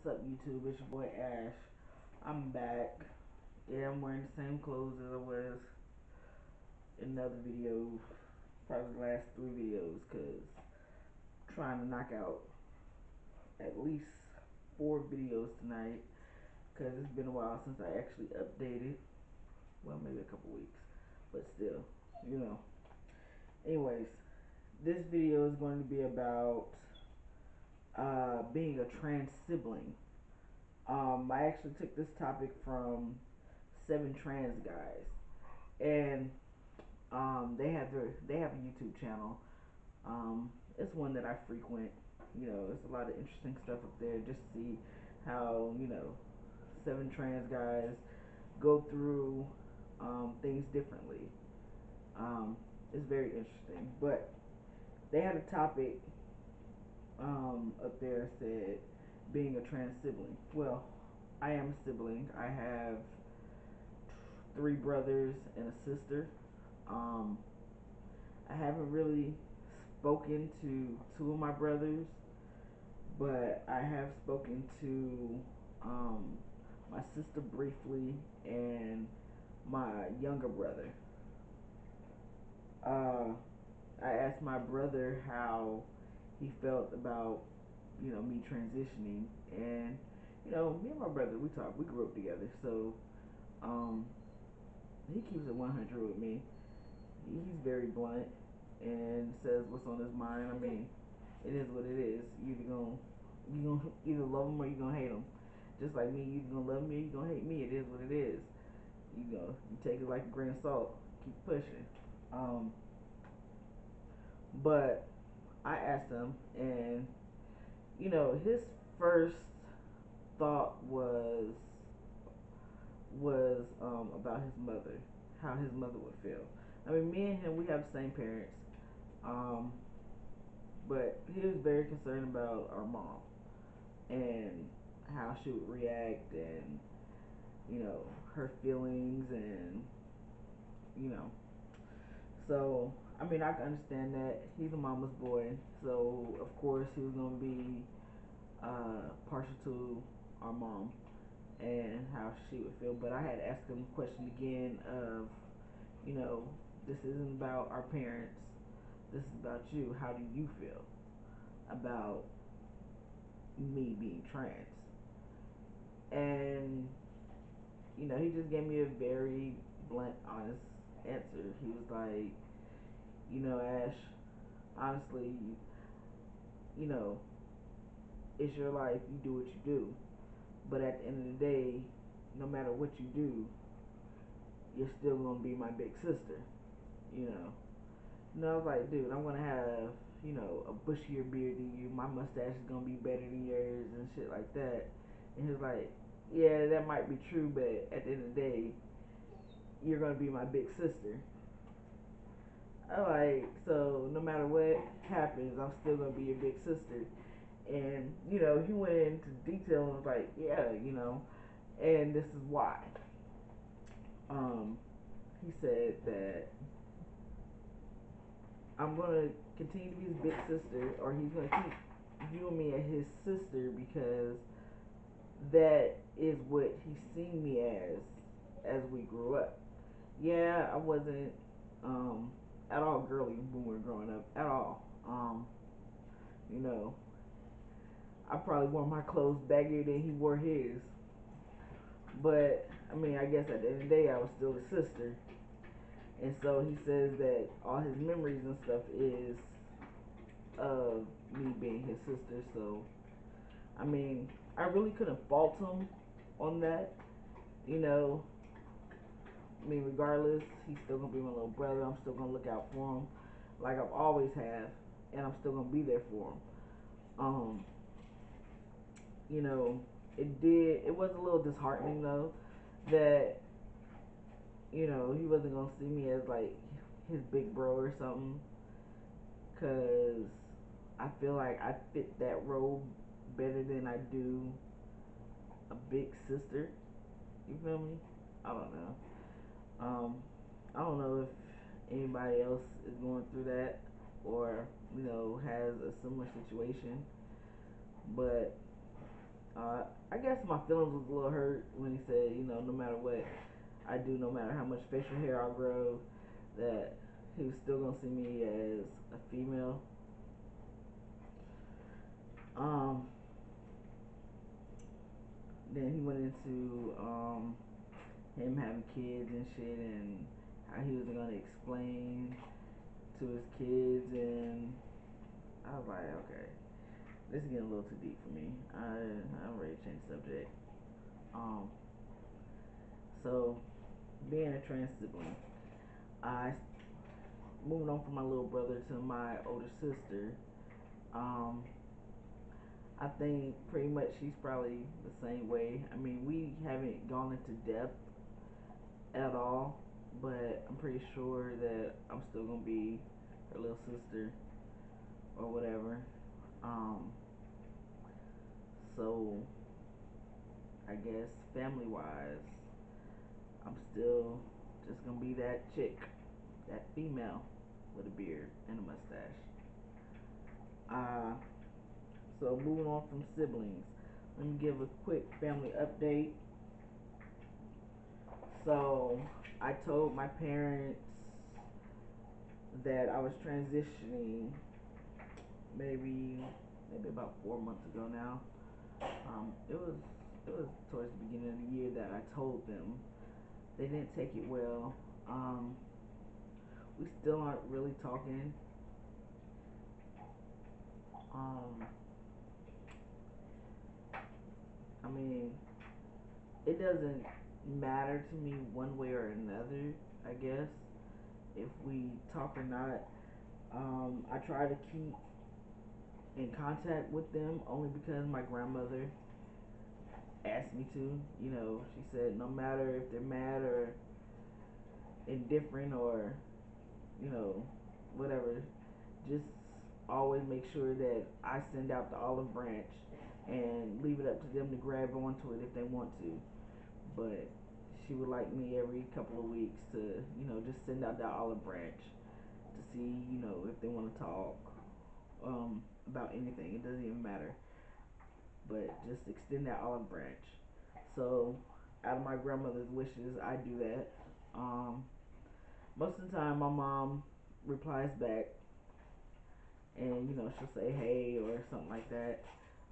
What's up, YouTube? It's your boy Ash. I'm back. Yeah, I'm wearing the same clothes as I was in another video, probably the last three videos, because I'm trying to knock out at least 4 videos tonight, because it's been a while since I actually updated. Well, maybe a couple weeks, but still, you know. Anyways, this video is going to be about being a trans sibling. I actually took this topic from 7 Trans Guys, and they have a YouTube channel. It's one that I frequent. There's a lot of interesting stuff up there. Just to see how 7 Trans Guys go through things differently. Um, it's very interesting. But they had a topic up there said being a trans sibling. Well, I am a sibling. I have 3 brothers and a sister. Um, I haven't really spoken to 2 of my brothers, but I have spoken to my sister briefly and my younger brother. Uh, I asked my brother how he felt about me transitioning, and me and my brother, we talk. We grew up together, so um, he keeps it 100 with me. He's very blunt and says what's on his mind. I mean, it is what it is. You gonna either love him or you gonna hate him. Just like me, you gonna love me or you gonna hate me. It is what it is. You take it like a grain of salt. Keep pushing. Um, but I asked him, and his first thought was about his mother, how his mother would feel. I mean, me and him, we have the same parents. Um, but he was very concerned about our mom and how she would react, and her feelings, and you know so I mean, I can understand that. He's a mama's boy, so of course he was gonna be partial to our mom and how she would feel. But I had asked him the question again of, you know this isn't about our parents, this is about you. How do you feel about me being trans? And he just gave me a very blunt, honest answer. He was like, Ash, honestly, you know, it's your life. You do what you do. But at the end of the day, no matter what you do, you're still gonna be my big sister. You know. I was like, dude, I'm gonna have a bushier beard than you. My mustache is gonna be better than yours and shit like that. And he was like, yeah, that might be true, but at the end of the day, you're gonna be my big sister. I like, so no matter what happens, I'm still gonna be your big sister. And he went into detail and was like, yeah, and this is why. Um, he said that I'm gonna continue to be his big sister, or he's gonna keep viewing me as his sister because that is what he's seen me as we grew up. Yeah, I wasn't at all girly when we were growing up at all. You know, I probably wore my clothes baggier than he wore his. But I mean, I guess at the end of the day, I was still his sister. And so he says that all his memories and stuff is of me being his sister. So I mean, I really couldn't fault him on that. You know, I mean, regardless, he's still gonna be my little brother. I'm still gonna look out for him, like I've always have, and I'm still gonna be there for him. Um, you know, it was a little disheartening though that he wasn't gonna see me as like his big bro or something, cause I feel like I fit that role better than I do a big sister. You feel me? I don't know. Um, I don't know if anybody else is going through that, or has a similar situation, but Uh, I guess my feelings was a little hurt when he said, you know, no matter what I do, no matter how much facial hair I grow, that he was still gonna see me as a female. Um, then he went into him having kids and shit, and how he was gonna explain to his kids, and I was like, okay, this is getting a little too deep for me. I'm ready to change the subject. Um, so being a trans sibling, I moving on from my little brother to my older sister. Um, I think pretty much she's probably the same way. I mean, we haven't gone into depth at all, but I'm pretty sure that I'm still gonna be her little sister or whatever. Um, so I guess family wise, I'm still just gonna be that chick, that female with a beard and a mustache. Uh, so moving on from siblings, let me give a quick family update. So I told my parents that I was transitioning maybe about 4 months ago now. It was towards the beginning of the year that I told them. They didn't take it well. Um, we still aren't really talking. Um, I mean, it doesn't matter to me one way or another. I guess if we talk or not. I try to keep in contact with them only because my grandmother asked me to. You know, she said no matter if they're mad or indifferent or you know whatever, just always make sure that I send out the olive branch and leave it up to them to grab onto it if they want to. But she would like me every couple of weeks to just send out that olive branch to see if they want to talk about anything. It doesn't even matter, but just extend that olive branch. So, out of my grandmother's wishes, I do that. Um, Most of the time, my mom replies back, and she'll say hey or something like that.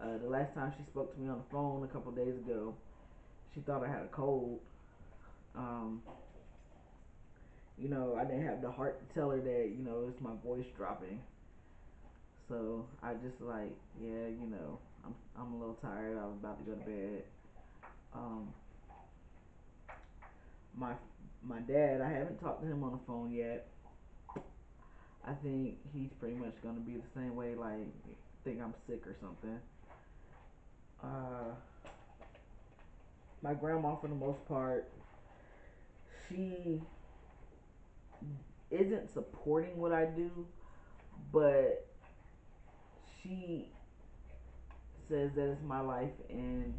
The last time she spoke to me on the phone a couple days ago, she thought I had a cold. Um, I didn't have the heart to tell her that it's my voice dropping. So I just like, yeah, I'm a little tired. I was about to go to bed. Um, my my dad, I haven't talked to him on the phone yet. I think he's pretty much gonna be the same way, like think I'm sick or something. Uh, my grandma, for the most part, she isn't supporting what I do, but she says that it's my life, and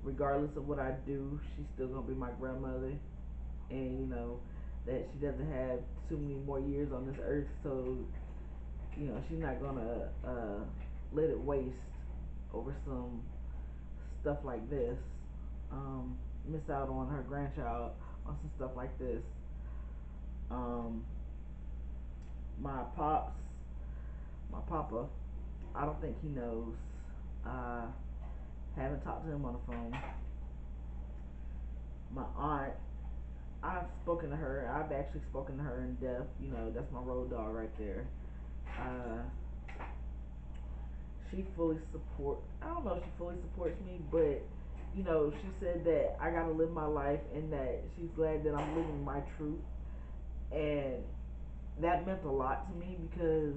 regardless of what I do, she's still gonna be my grandmother, and that she doesn't have too many more years on this earth, so she's not gonna let it waste over some stuff like this. Um, Miss out on her grandchild on some stuff like this. Um, my pops, my papa, I don't think he knows. Uh, haven't talked to him on the phone. My aunt, I've spoken to her. I've actually spoken to her in depth. That's my road dog right there. Uh, she fully support. I don't know if she fully supports me, but she said that I gotta live my life and that she's glad that I'm living my truth, and that meant a lot to me because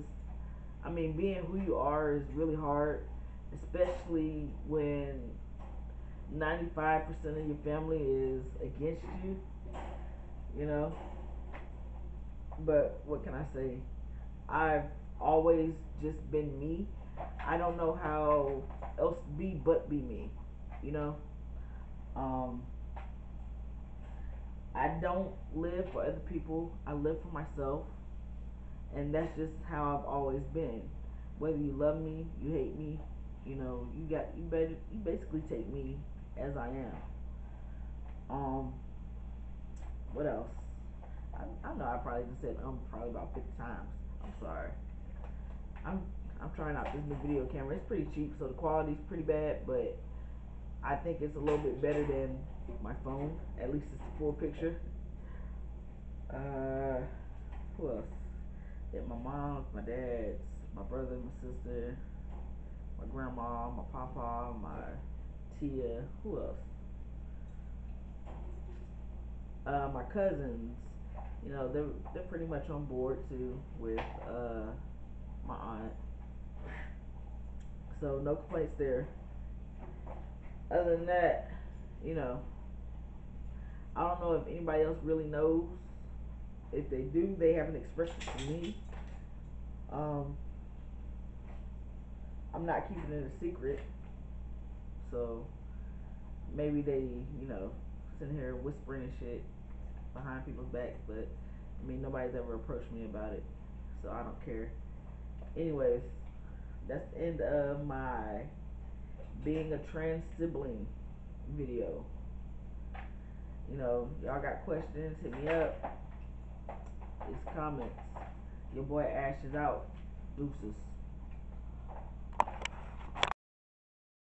I mean, being who you are is really hard, especially when 95% of your family is against you. You know, but what can I say? I've always just been me. I don't know how else to be but be me. You know, um, I don't live for other people. I live for myself, and that's just how I've always been. Whether you love me, you hate me, You know, you basically take me as I am. What else? I know I probably just said probably about 50 times. I'm sorry. I'm I'm trying out this new video camera. It's pretty cheap, so the quality's pretty bad, but I think it's a little bit better than my phone. At least it's a full picture. Who else? Yeah, my mom's, my dad's, my brother, my sister, my grandma, my papa, my tia. Who else? My cousins. You know, they're pretty much on board too with my aunt. So no complaints there. Other than that, you know, I don't know if anybody else really knows. If they do, they haven't expressed it to me. Um, I'm not keeping it a secret, so maybe they, you know, sitting here whispering and shit behind people's backs. But I mean, nobody's ever approached me about it, so I don't care. Anyways, that's the end of my being a trans sibling video. You know, y'all got questions, hit me up. It's comments. Your boy Ash is out. Deuces.